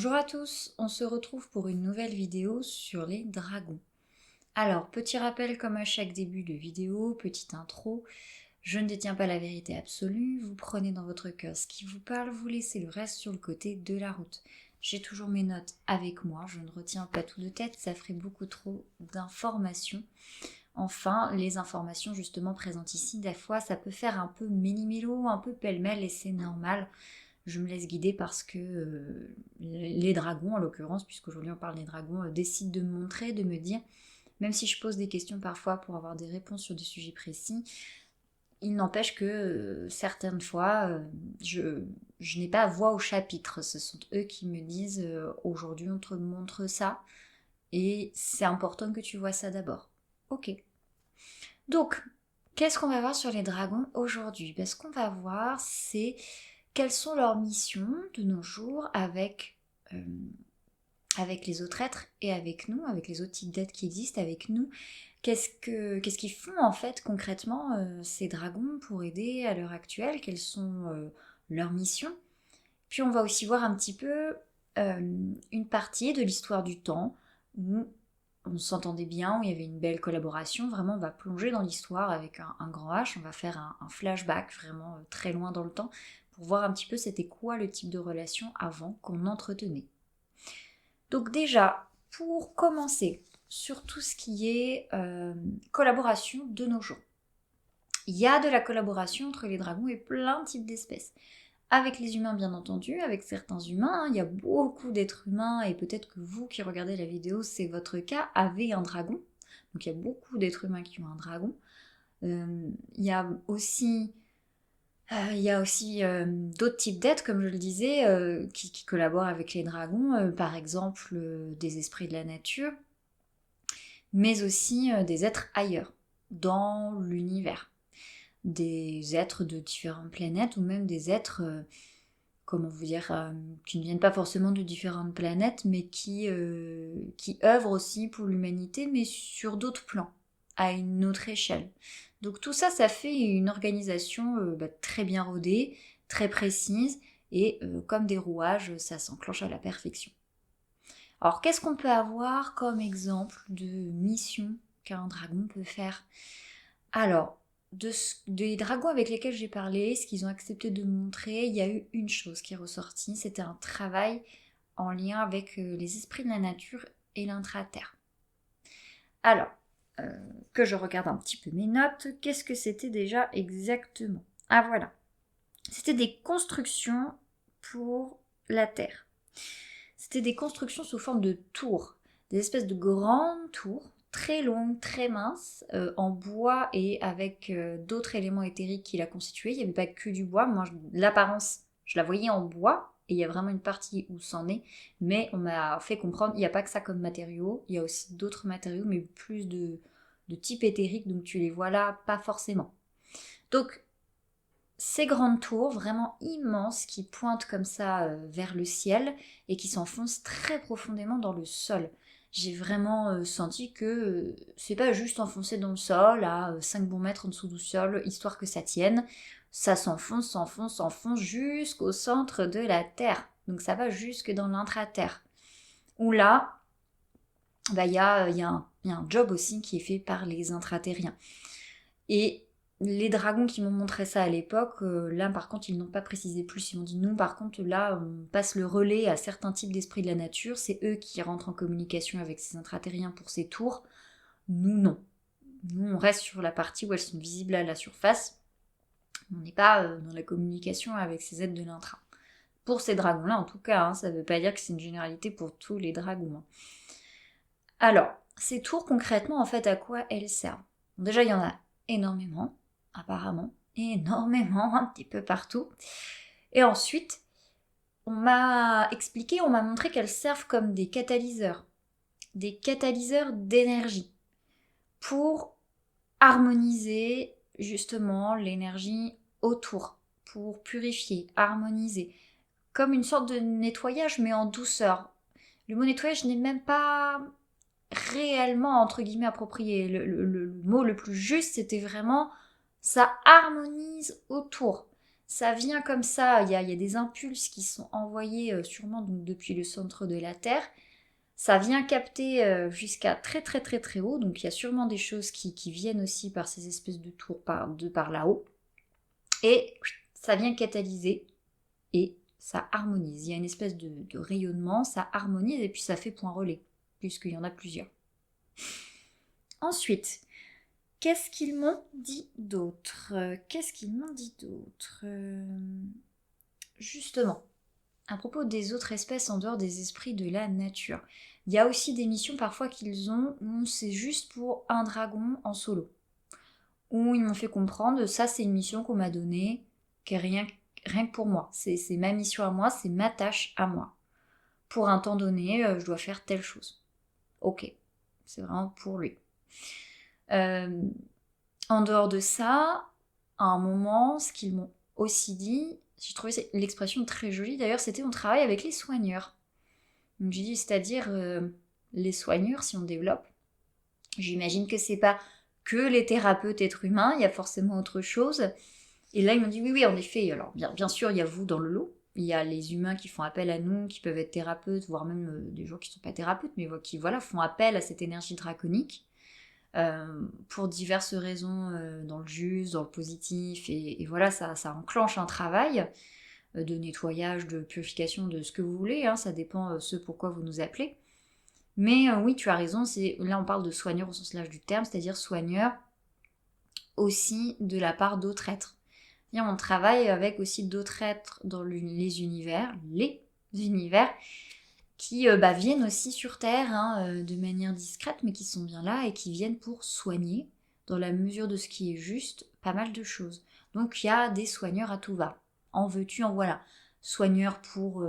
Bonjour à tous, on se retrouve pour une nouvelle vidéo sur les dragons. Alors, petit rappel comme à chaque début de vidéo, petite intro, je ne détiens pas la vérité absolue, vous prenez dans votre cœur ce qui vous parle, vous laissez le reste sur le côté de la route. J'ai toujours mes notes avec moi, je ne retiens pas tout de tête, ça ferait beaucoup trop d'informations. Enfin, les informations justement présentes ici, des fois ça peut faire un peu méli-mélo, un peu pêle-mêle et c'est normal. Je me laisse guider parce que les dragons, en l'occurrence, puisqu'aujourd'hui on parle des dragons, décident de me montrer, de me dire, même si je pose des questions parfois pour avoir des réponses sur des sujets précis, il n'empêche que certaines fois, je n'ai pas voix au chapitre. Ce sont eux qui me disent, aujourd'hui on te montre ça, et c'est important que tu vois ça d'abord. Ok. Donc, qu'est-ce qu'on va voir sur les dragons aujourd'hui? Ce qu'on va voir, c'est quelles sont leurs missions de nos jours avec les autres êtres et avec nous, avec les autres types d'êtres qui existent avec nous. Qu'est-ce qu'ils font en fait concrètement ces dragons pour aider à l'heure actuelle? Quelles sont leurs missions? Puis on va aussi voir un petit peu une partie de l'histoire du temps où on s'entendait bien, où il y avait une belle collaboration. Vraiment, on va plonger dans l'histoire avec un grand H, on va faire un flashback vraiment très loin dans le temps pour voir un petit peu c'était quoi le type de relation avant qu'on entretenait. Donc déjà, pour commencer sur tout ce qui est collaboration de nos jours. Il y a de la collaboration entre les dragons et plein de types d'espèces. Avec les humains bien entendu, avec certains humains, il y a beaucoup d'êtres humains et peut-être que vous qui regardez la vidéo, c'est votre cas, avez un dragon. Donc il y a beaucoup d'êtres humains qui ont un dragon. Il y a aussi d'autres types d'êtres, comme je le disais, qui collaborent avec les dragons, par exemple des esprits de la nature, mais aussi des êtres ailleurs, dans l'univers. Des êtres de différentes planètes ou même des êtres, comment vous dire, qui ne viennent pas forcément de différentes planètes, mais qui œuvrent aussi pour l'humanité, mais sur d'autres plans, à une autre échelle. Donc tout ça, ça fait une organisation très bien rodée, très précise, et comme des rouages, ça s'enclenche à la perfection. Alors qu'est-ce qu'on peut avoir comme exemple de mission qu'un dragon peut faire? Alors, des dragons avec lesquels j'ai parlé, ce qu'ils ont accepté de me montrer, il y a eu une chose qui est ressortie, c'était un travail en lien avec les esprits de la nature et l'intra-terre. Alors, que je regarde un petit peu mes notes, qu'est-ce que c'était déjà exactement? Ah voilà, c'était des constructions pour la Terre. C'était des constructions sous forme de tours, des espèces de grandes tours, très longues, très minces, en bois et avec d'autres éléments éthériques qui la constituaient. Il n'y avait pas que du bois. Moi, l'apparence, je la voyais en bois, et il y a vraiment une partie où c'en est, mais on m'a fait comprendre, il n'y a pas que ça comme matériaux, il y a aussi d'autres matériaux, mais plus de type éthérique, donc tu les vois là, pas forcément. Donc, ces grandes tours vraiment immenses qui pointent comme ça vers le ciel et qui s'enfoncent très profondément dans le sol. J'ai vraiment senti que c'est pas juste enfoncé dans le sol à 5 bons mètres en dessous du sol, histoire que ça tienne. Ça s'enfonce jusqu'au centre de la Terre. Donc ça va jusque dans l'intra-terre. Où là, il y a un job aussi qui est fait par les intraterriens. Et les dragons qui m'ont montré ça à l'époque, là par contre ils n'ont pas précisé plus, ils m'ont dit nous par contre là on passe le relais à certains types d'esprits de la nature, c'est eux qui rentrent en communication avec ces intraterriens pour ces tours, nous non. Nous on reste sur la partie où elles sont visibles à la surface, on n'est pas dans la communication avec ces êtres de l'intra. Pour ces dragons là en tout cas, hein, ça ne veut pas dire que c'est une généralité pour tous les dragons. Hein. Alors, ces tours concrètement en fait à quoi elles servent? Bon, déjà il y en a énormément, apparemment, énormément, un petit peu partout. Et ensuite, on m'a montré qu'elles servent comme des catalyseurs d'énergie, pour harmoniser justement l'énergie autour, pour purifier, harmoniser, comme une sorte de nettoyage mais en douceur. Le mot nettoyage n'est même pas réellement entre guillemets approprié. Le mot le plus juste, c'était vraiment ça harmonise autour. Ça vient comme ça, il y a des impulses qui sont envoyés sûrement donc, depuis le centre de la Terre. Ça vient capter jusqu'à très très très très haut, donc il y a sûrement des choses qui viennent aussi par ces espèces de tours par là-haut. Et ça vient catalyser et ça harmonise. Il y a une espèce de rayonnement, ça harmonise et puis ça fait point relais, puisqu'il y en a plusieurs. Ensuite, qu'est-ce qu'ils m'ont dit d'autre? Justement, à propos des autres espèces en dehors des esprits de la nature, il y a aussi des missions parfois qu'ils ont où c'est juste pour un dragon en solo. Où ils m'ont fait comprendre, ça c'est une mission qu'on m'a donnée, qui est rien que pour moi. C'est ma mission à moi, c'est ma tâche à moi. Pour un temps donné, je dois faire telle chose. Ok, c'est vraiment pour lui. En dehors de ça, à un moment, ce qu'ils m'ont aussi dit, j'ai trouvé l'expression très jolie d'ailleurs, c'était on travaille avec les soigneurs. Donc j'ai dit, c'est-à-dire les soigneurs, si on développe, j'imagine que c'est pas que les thérapeutes êtres humains, il y a forcément autre chose. Et là, ils m'ont dit, oui, en effet, alors bien sûr, il y a vous dans le lot, il y a les humains qui font appel à nous, qui peuvent être thérapeutes, voire même des gens qui ne sont pas thérapeutes, mais qui font appel à cette énergie draconique. Pour diverses raisons dans le juste, dans le positif, et voilà, ça enclenche un travail de nettoyage, de purification, de ce que vous voulez, hein, ça dépend ce pourquoi vous nous appelez. Mais oui, tu as raison, là on parle de soigneur au sens large du terme, c'est-à-dire soigneur aussi de la part d'autres êtres. On travaille avec aussi d'autres êtres dans les univers, qui viennent aussi sur Terre de manière discrète, mais qui sont bien là et qui viennent pour soigner, dans la mesure de ce qui est juste, pas mal de choses. Donc il y a des soigneurs à tout va. En veux-tu, en voilà. Soigneurs pour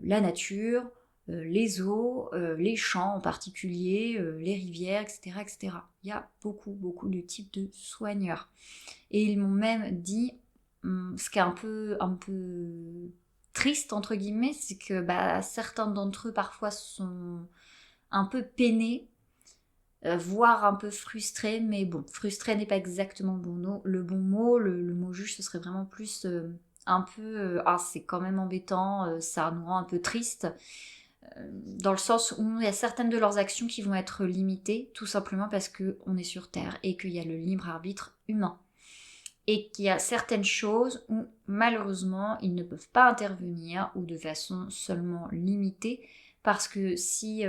la nature, les eaux, les champs en particulier, les rivières, etc., etc. Il y a beaucoup, beaucoup de types de soigneurs. Et ils m'ont même dit, ce qui est un peu triste entre guillemets, c'est que certains d'entre eux parfois sont un peu peinés, voire un peu frustrés, mais bon, frustré n'est pas exactement le bon mot, le mot juge ce serait vraiment plus un peu c'est quand même embêtant, ça nous rend un peu triste, dans le sens où il y a certaines de leurs actions qui vont être limitées, tout simplement parce qu'on est sur Terre et qu'il y a le libre arbitre humain. Et qu'il y a certaines choses où malheureusement ils ne peuvent pas intervenir ou de façon seulement limitée, parce que si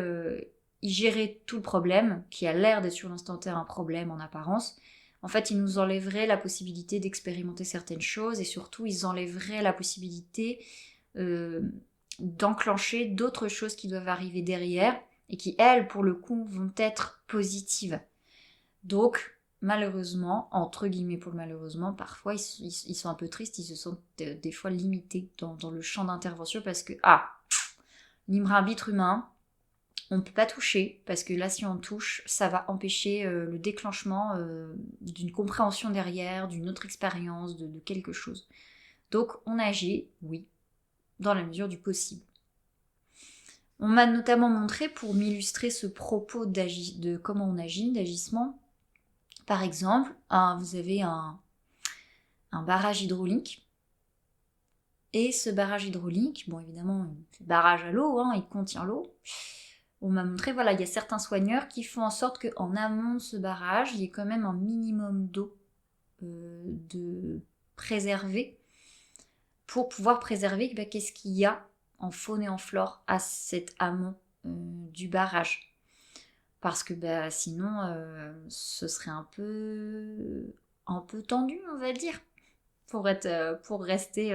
ils géraient tout le problème, qui a l'air d'être sur l'instant T un problème en apparence, en fait ils nous enlèveraient la possibilité d'expérimenter certaines choses, et surtout ils enlèveraient la possibilité d'enclencher d'autres choses qui doivent arriver derrière et qui elles pour le coup vont être positives. Donc malheureusement, entre guillemets pour le malheureusement, parfois ils sont un peu tristes, ils se sentent des fois limités dans le champ d'intervention parce que, libre arbitre humain, on ne peut pas toucher, parce que là si on touche, ça va empêcher le déclenchement d'une compréhension derrière, d'une autre expérience, de quelque chose. Donc on agit, oui, dans la mesure du possible. On m'a notamment montré, pour m'illustrer ce propos de comment on agit, d'agissement, par exemple, vous avez un barrage hydraulique. Et ce barrage hydraulique, bon évidemment, c'est barrage à l'eau, il contient l'eau. On m'a montré, voilà, il y a certains soigneurs qui font en sorte qu'en amont de ce barrage, il y ait quand même un minimum d'eau de préserver, pour pouvoir préserver qu'est-ce qu'il y a en faune et en flore à cet amont du barrage. Parce que sinon, ce serait un peu tendu, on va dire. Pour rester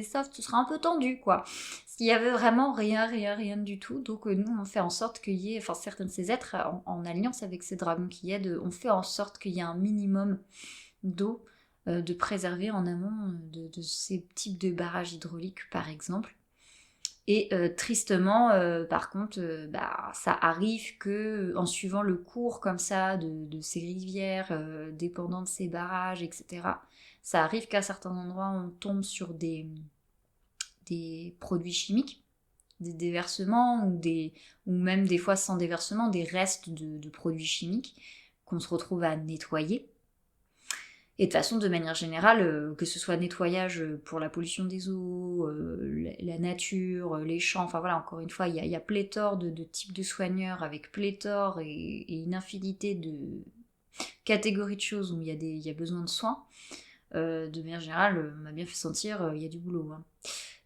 soft, ce sera un peu tendu, quoi. S'il y avait vraiment rien du tout. Donc nous, on fait en sorte qu'il y ait, certains de ces êtres, en alliance avec ces dragons qui aident, on fait en sorte qu'il y ait un minimum d'eau de préserver en amont de ces types de barrages hydrauliques, par exemple. Et tristement, par contre, ça arrive que, en suivant le cours comme ça de ces rivières, dépendant de ces barrages, etc., ça arrive qu'à certains endroits, on tombe sur des produits chimiques, des déversements, ou même des fois sans déversement, des restes de produits chimiques qu'on se retrouve à nettoyer. Et de toute façon, de manière générale, que ce soit nettoyage pour la pollution des eaux, la nature, les champs, enfin voilà, encore une fois, il y a pléthore de types de soigneurs avec pléthore et une infinité de catégories de choses où il y a besoin de soins. De manière générale, on m'a bien fait sentir, il y a du boulot. Hein.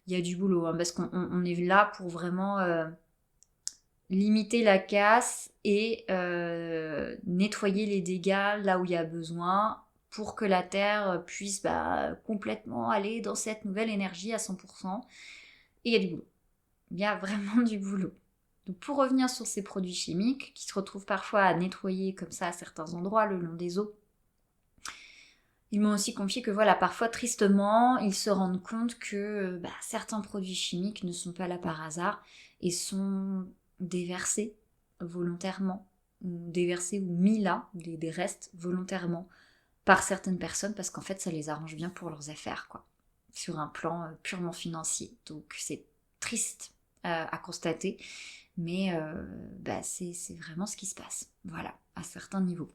Il y a du boulot, hein, parce qu'on est là pour vraiment limiter la casse et nettoyer les dégâts là où il y a besoin pour que la Terre puisse complètement aller dans cette nouvelle énergie à 100%. Et il y a du boulot. Il y a vraiment du boulot. Donc pour revenir sur ces produits chimiques qui se retrouvent parfois à nettoyer comme ça à certains endroits le long des eaux, ils m'ont aussi confié que voilà, parfois tristement, ils se rendent compte que certains produits chimiques ne sont pas là par hasard et sont déversés volontairement, ou déversés ou mis là, des restes volontairement par certaines personnes parce qu'en fait ça les arrange bien pour leurs affaires, quoi, sur un plan purement financier. Donc c'est triste à constater, mais c'est vraiment ce qui se passe, voilà, à certains niveaux.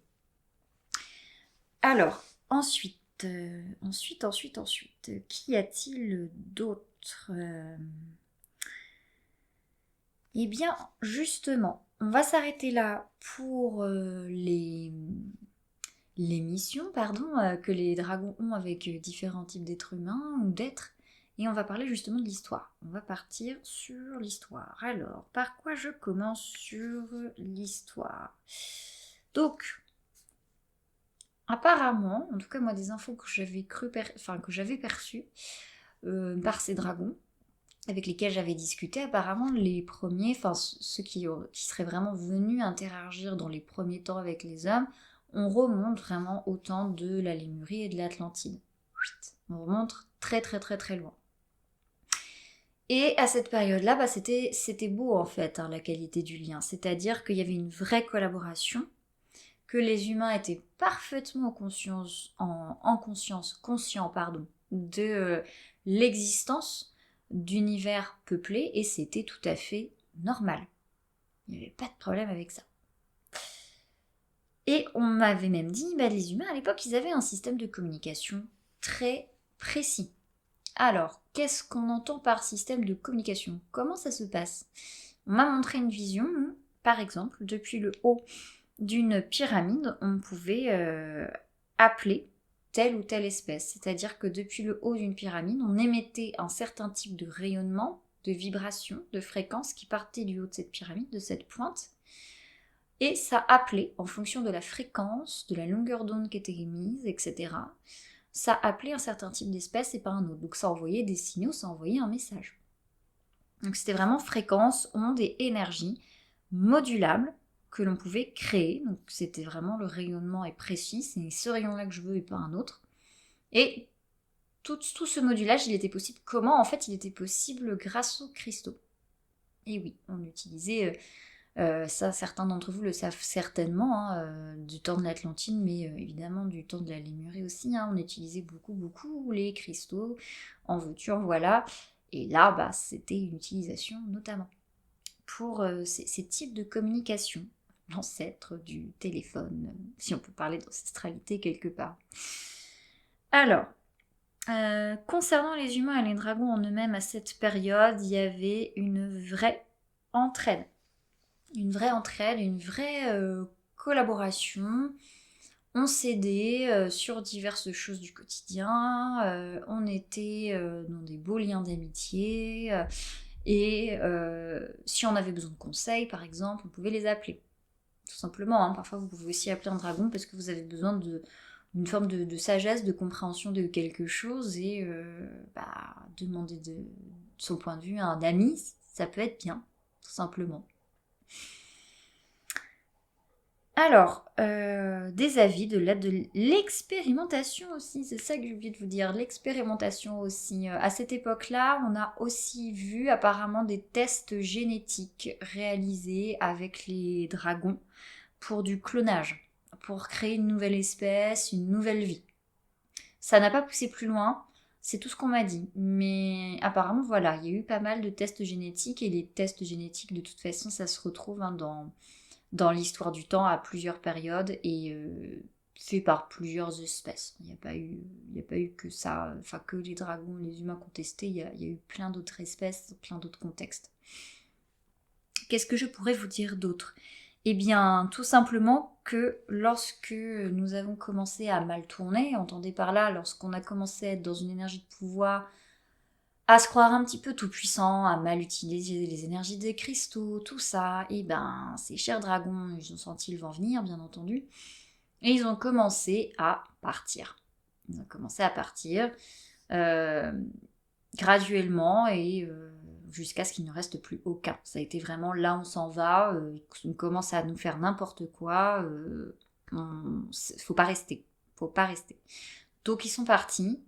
Alors, ensuite, qu'y a-t-il d'autre Eh bien, justement, on va s'arrêter là pour les missions que les dragons ont avec différents types d'êtres humains ou d'êtres. Et on va parler justement de l'histoire. On va partir sur l'histoire. Alors, par quoi je commence sur l'histoire ? Donc, apparemment, en tout cas moi des infos que j'avais perçues par ces dragons, avec lesquels j'avais discuté, apparemment les premiers, enfin ceux qui seraient vraiment venus interagir dans les premiers temps avec les hommes, on remonte vraiment au temps de la Lémurie et de l'Atlantide. On remonte très très très très loin. Et à cette période-là, c'était beau en fait, hein, la qualité du lien. C'est-à-dire qu'il y avait une vraie collaboration, que les humains étaient parfaitement conscients de l'existence d'univers peuplés, et c'était tout à fait normal. Il n'y avait pas de problème avec ça. Et on m'avait même dit, les humains à l'époque, ils avaient un système de communication très précis. Alors, qu'est-ce qu'on entend par système de communication ? Comment ça se passe ? On m'a montré une vision, par exemple, depuis le haut d'une pyramide, on pouvait appeler telle ou telle espèce. C'est-à-dire que depuis le haut d'une pyramide, on émettait un certain type de rayonnement, de vibration, de fréquence qui partait du haut de cette pyramide, de cette pointe. Et ça appelait, en fonction de la fréquence, de la longueur d'onde qui était émise, etc., ça appelait un certain type d'espèce et pas un autre. Donc ça envoyait des signaux, ça envoyait un message. Donc c'était vraiment fréquence, onde et énergie modulable que l'on pouvait créer. Donc c'était vraiment le rayonnement est précis, c'est ce rayon-là que je veux et pas un autre. Et tout ce modulage, il était possible. Comment ? En fait, il était possible grâce aux cristaux. Et oui, on utilisait... ça, certains d'entre vous le savent certainement, du temps de l'Atlantide, mais évidemment du temps de la Lémurie aussi. On utilisait beaucoup les cristaux, en veux-tu, en voilà. Et là, c'était une utilisation notamment pour ces types de communication, l'ancêtre du téléphone, si on peut parler d'ancestralité quelque part. Alors, concernant les humains et les dragons en eux-mêmes à cette période, il y avait une vraie entraide, une vraie collaboration. On s'aidait sur diverses choses du quotidien, on était dans des beaux liens d'amitié, et si on avait besoin de conseils, par exemple, on pouvait les appeler. Tout simplement, parfois vous pouvez aussi appeler un dragon parce que vous avez besoin d'une forme de sagesse, de compréhension de quelque chose, et demander de son point de vue à un ami, ça peut être bien, tout simplement. Alors, des avis de l'expérimentation aussi, c'est ça que j'ai oublié de vous dire, l'expérimentation aussi. À cette époque-là, on a aussi vu apparemment des tests génétiques réalisés avec les dragons pour du clonage, pour créer une nouvelle espèce, une nouvelle vie. Ça n'a pas poussé plus loin, c'est tout ce qu'on m'a dit. Mais apparemment, voilà, il y a eu pas mal de tests génétiques, et les tests génétiques, de toute façon, ça se retrouve dans l'histoire du temps à plusieurs périodes, et fait par plusieurs espèces. Il n'y a pas eu que ça, enfin que les dragons, les humains qu'on testé, il y a eu plein d'autres espèces, plein d'autres contextes. Qu'est-ce que je pourrais vous dire d'autre? Eh bien, tout simplement que lorsque nous avons commencé à mal tourner, entendez par là, lorsqu'on a commencé à être dans une énergie de pouvoir, à se croire un petit peu tout puissant, à mal utiliser les énergies des cristaux, tout ça, et ben ces chers dragons, ils ont senti le vent venir, bien entendu, et ils ont commencé à partir. Ils ont commencé à partir graduellement et jusqu'à ce qu'il ne reste plus aucun. Ça a été vraiment là on s'en va, on commence à nous faire n'importe quoi, faut pas rester, faut pas rester. Donc ils sont partis,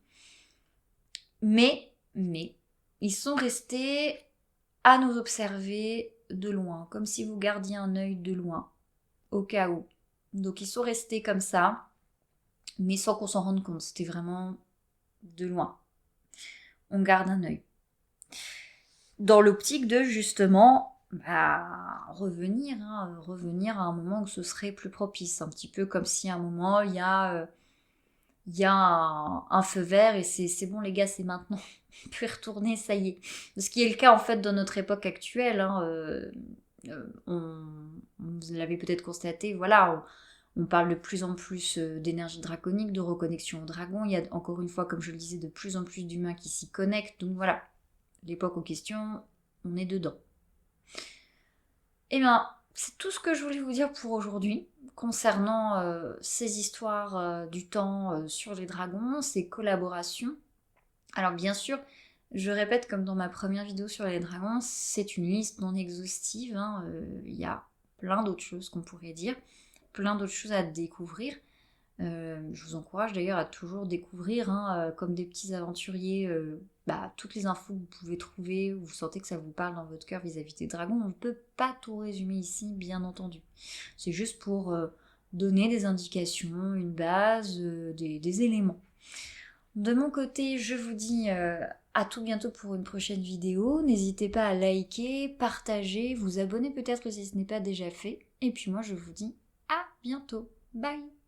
mais ils sont restés à nous observer de loin, comme si vous gardiez un œil de loin, au cas où. Donc ils sont restés comme ça, mais sans qu'on s'en rende compte, c'était vraiment de loin. On garde un œil. Dans l'optique de justement revenir à un moment où ce serait plus propice, un petit peu comme si à un moment il y a un feu vert et c'est bon les gars, c'est maintenant, on peut y retourner, ça y est. Ce qui est le cas en fait dans notre époque actuelle, vous l'avez peut-être constaté, voilà, on parle de plus en plus d'énergie draconique, de reconnexion au dragon, il y a encore une fois, comme je le disais, de plus en plus d'humains qui s'y connectent, donc voilà, l'époque en question, on est dedans. Eh bien, c'est tout ce que je voulais vous dire pour aujourd'hui concernant ces histoires du temps sur les dragons, ces collaborations. Alors bien sûr, je répète comme dans ma première vidéo sur les dragons, c'est une liste non exhaustive, il y a plein d'autres choses qu'on pourrait dire, plein d'autres choses à découvrir. Je vous encourage d'ailleurs à toujours découvrir, comme des petits aventuriers, toutes les infos que vous pouvez trouver, où vous sentez que ça vous parle dans votre cœur vis-à-vis des dragons. On ne peut pas tout résumer ici, bien entendu. C'est juste pour donner des indications, une base, des éléments. De mon côté, je vous dis à tout bientôt pour une prochaine vidéo. N'hésitez pas à liker, partager, vous abonner peut-être si ce n'est pas déjà fait. Et puis moi, je vous dis à bientôt. Bye!